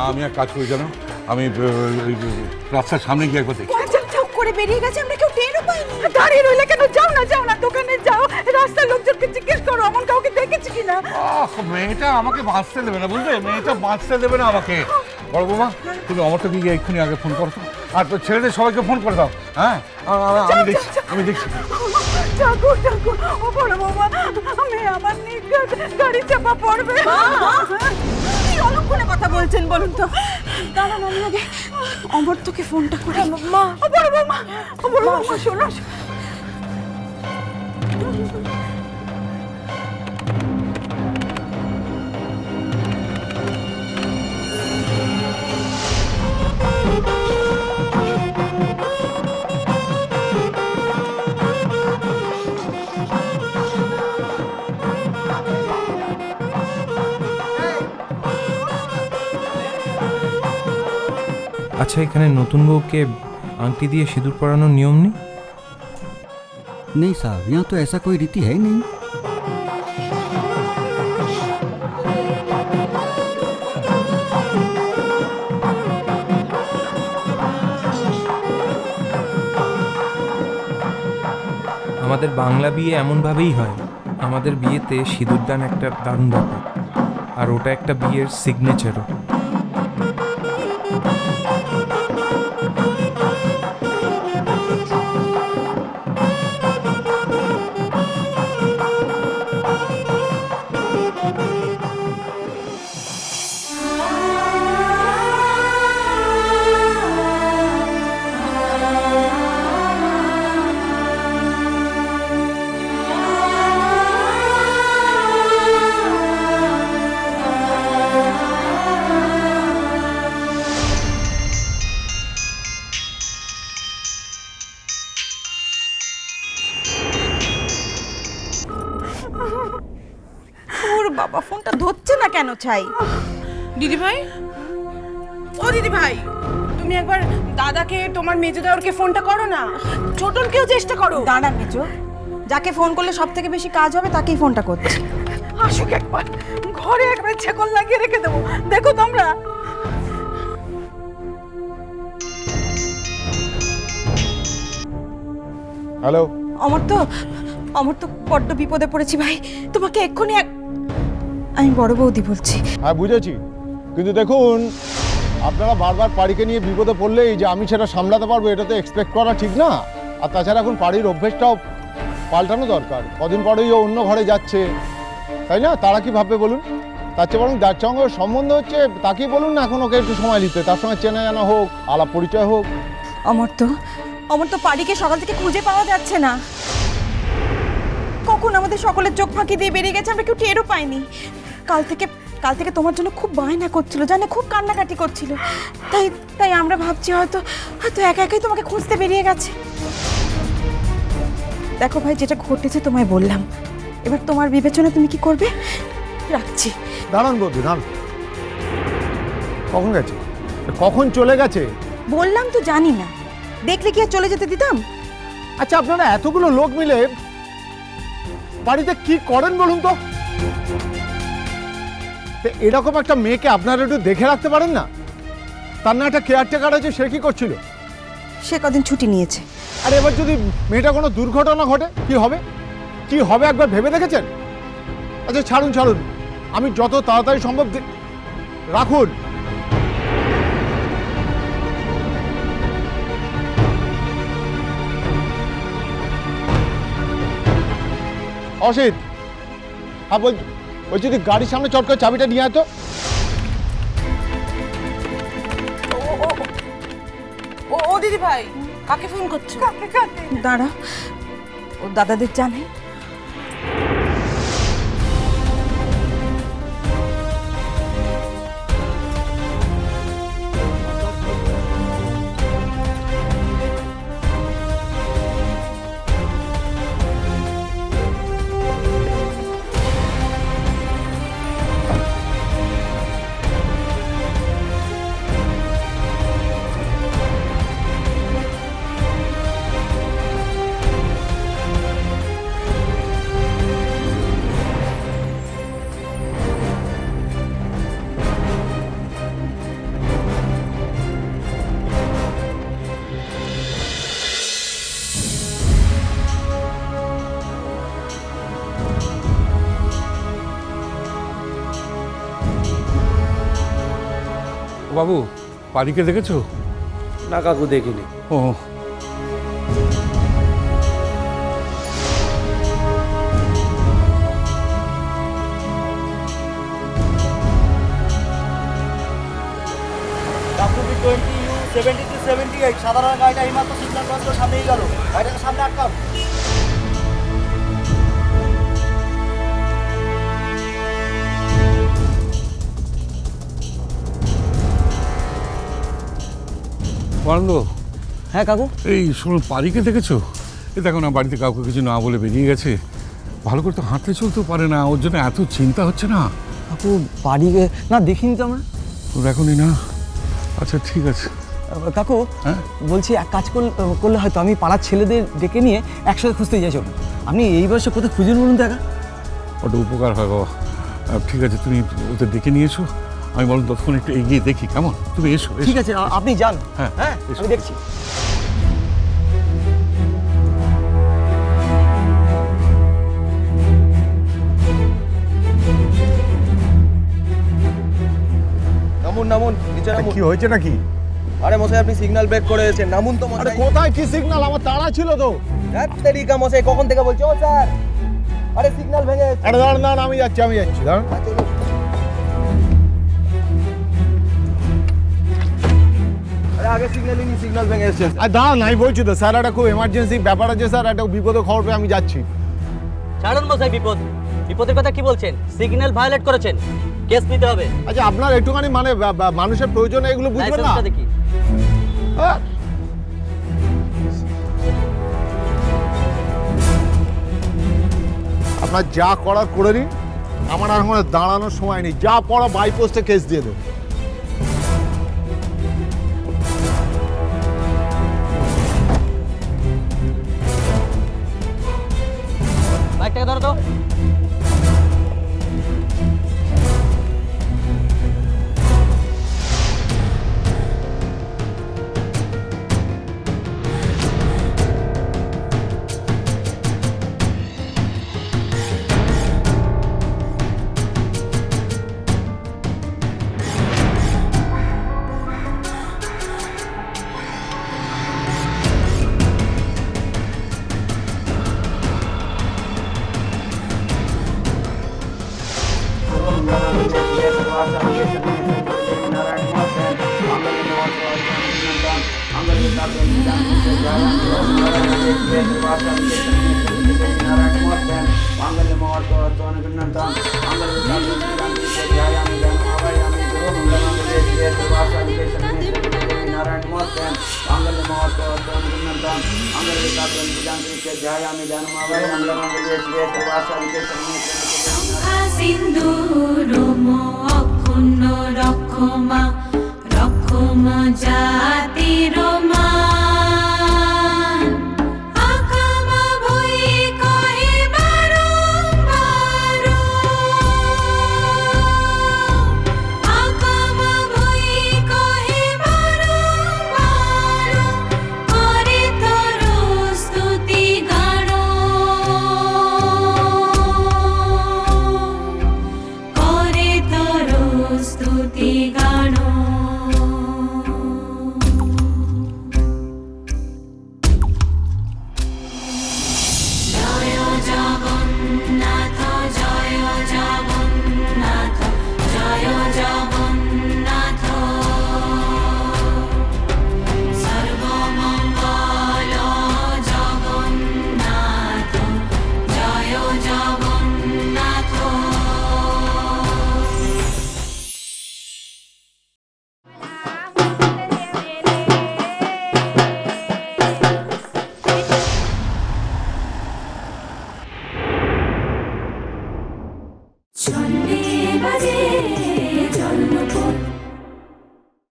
আমি এক কাজ করি জানো, আমি রাস্তার সামনে গিয়ে একবার দেখি। করে বেরিয়ে গেছে, আমরা কেউ টেরও পাইনি। দাঁড়িয়ে রইলে কেন? যাও না দোকানে যাও, রাস্তার লোকজনকে জিজ্ঞেস করো এমন কাউকে দেখেছি কিনা। মেয়েটা আমাকে বাঁচতে দেবে না, বুঝলে? মেয়েটা বাঁচতে দেবে না আমাকে। বড় বৌমা, তুমি অমরটাকে গিয়ে এক্ষুনি আগে ফোন করো তো, আর ছেলেদের সবাইকে ফোন করে দাও। হ্যাঁ, আমি দেখছি। জাগো ও বড় বৌমা, আমার গাড়ি চাপা পড়বে। কি অলক্ষণে কথা বলছেন বলুন তো? দাঁড়ান, আমি আগে অমর্ত্যকে ফোনটা করে। মা, ও বড় বৌমা শোনো। अच्छा, এখানে নতুন বউকে आंटी दिए सिंदूर पराনোর नियम नहीं? नहीं साहब, यहाँ तो ऐसा कोई रीति है नहीं। আমাদের বাংলা বিয়ে এমন ভাবেই হয়। আমাদের বিয়েতে সিঁদুরদান একটা দারুণ ব্যাপার, আর ওটা একটা বিয়ের সিগনেচারও। বাবা ফোনটা ধরছে না কেন? চাই দিদি ভাই, ও দিদি ভাই, তুমি একবার দাদাকে, তোমার মেজো দেওরকে ফোনটা করো না। ছোটনকেও চেষ্টা করো। দাঁড়া মেজো, যাকে ফোন করলে সব থেকে বেশি কাজ হবে তাকেই ফোনটা করছি। আসুক একবার, ঘরে একবার ছেকল লাগিয়ে রেখে দেবো, দেখো তোমরা। হ্যালো অমর তো বড্ড বিপদে পড়েছি ভাই, তোমাকে এক্ষুনি। আমি বড় বৌদি বলছি। হ্যাঁ বুঝেছি, কিন্তু দেখুন আপনারা বারবার পাড়িকে নিয়ে বিপদে পড়লেই যে আমি সেটা সামলাতে পারবো এটা তো এক্সপেক্ট করা ঠিক না। আর তাছাড়া এখন পাড়ির অভ্যেসটাও পাল্টানো দরকার। কদিন পরেই ও অন্য ঘরে যাচ্ছে, তাই না? তারা কি ভাববে বলুন? তার চেয়ে বরং যার সঙ্গে সম্বন্ধ হচ্ছে তাকেই বলুন না এখন ওকে একটু সময় দিতে, তার সঙ্গে চেনা জানা হোক, আলাপ পরিচয় হোক। অমর তো পাড়িকে সকাল থেকে খুঁজে পাওয়া যাচ্ছে না। কখন আমাদের সকলের চোখ ফাঁকি দিয়ে বেরিয়ে গেছে, আমরা কেউ টেরও পাইনি। কাল থেকে তোমার জন্য খুব বায়না করছিল, জানে, খুব কান্নাকাটি করছিল। তাই আমরা ভাবছি হয়তো একা একাই তোমাকে খুঁজতে বেরিয়ে গেছে। দেখো ভাই, যেটা ঘটেছে তোমায় বললাম, এবার তোমার বিবেচনা তুমি কি করবে। রাখছি। দাঁড়ান বৌদি, দাঁড়ান। কখন গেছে? কখন চলে গেছে? বললাম তো জানি না, দেখলে কি আর চলে যেতে দিতাম? আচ্ছা, আপনারা এতগুলো লোক মিলে বাড়িতে কি করেন বলুন তো? এরকম একটা মেয়েকে আপনারা একটু দেখে রাখতে পারেন না? তার না একটা কেয়ারটেকার আছে, সে কি করছিল? সে কদিন ছুটি নিয়েছে। আর এবার যদি মেয়েটা কোনো দুর্ঘটনা ঘটে কি হবে? কি হবে একবার ভেবে দেখেছেন? আচ্ছা ছাড়ুন, আমি যত তাড়াতাড়ি সম্ভব রাখুন। অসিত, হ্যাঁ বলছি তুই গাড়ির সামনে চট করে চাবিটা নিয়ে আয় তো। ও দিদি ভাই, কাকে ফোন করছো? দাঁড়া, ও দাদাদের জানে। বাবু পারিকে দেখেছো? না কাকু, দেখিনি। ও সাধারণ গাড়িটা এইমাত্র সিগন্যাল ক্রস করে সামনেই গেল। গাড়িটাকে সামনে আটকাও। আনন্দ। হ্যাঁ কাকু। এই শোনো, পারিকে দেখেছো? এই দেখো না, বাড়িতে কাউকে কিছু না বলে বেরিয়ে গেছে। ভালো করে তো হাঁটতে চলতেও পারে না, ওর জন্য এত চিন্তা হচ্ছে না। কাকু বাড়িকে না দেখিনি তো আমরা। দেখোনি না? আচ্ছা ঠিক আছে কাকু। হ্যাঁ বলছি এক কাজ করলে হয়তো আমি পাড়ার ছেলেদের ডেকে নিয়ে একসাথে খুঁজতে যাই। চলুন, আপনি এই বয়সে কোথায় খুঁজুন বলুন তো একা। ওটা উপকার হয় বাবা। ঠিক আছে, তুমি ওদের ডেকে নিয়ে এসো, আমি বলুন ততক্ষণ একটু এগিয়ে দেখি, কেমন? তুমি এসো। ঠিক আছে, আপনি যান। হ্যাঁ হ্যাঁ এসো। আমি দেখছি। নামুন নামুন, নিচে নামুন। কি হয়েছে নাকি? আরে মশাই, আপনি সিগন্যাল ব্রেক করে এসেছেন, নামুন তো আরে মশাই। কোথায় কি সিগন্যাল? আমার তাড়া ছিল তো। তেরিকা মশাই, কখন থেকে বলছি। ও স্যার, আরে সিগন্যাল ভেঙে গেছে। আরে দাঁড়ান দাঁড়ান, আমি যাচ্ছি দাঁড়ান। আরে আগে সিগন্যালই নি, সিগন্যাল ভেঙে এসেছে। আর দাঁড়ান, আমি বলছি তো স্যার, একটা খুব এমার্জেন্সি ব্যাপার আছে স্যার, একটা বিপদের খবর পেয়ে আমি যাচ্ছি। ছাড়ুন মশাই, বিপদের কথা কি বলছেন? সিগন্যাল ভায়োলেট করেছেন, কেস নিতে হবে। আচ্ছা, আপনার একটুখানি মানে মানুষের প্রয়োজন এগুলো বুঝবেন না? লাইসেন্সটা দেখি। হ্যাঁ? আপনার যা করার করে নিন, আমার আর এখন দাঁড়ানোর সময় নেই। যা পড়া বাই পোস্টে কেস দিয়ে দেবো। বাইকটাকে ধরো তো। সিন্দুর অক্ষুণ্ণ রক্ষমা রক্ষমা যা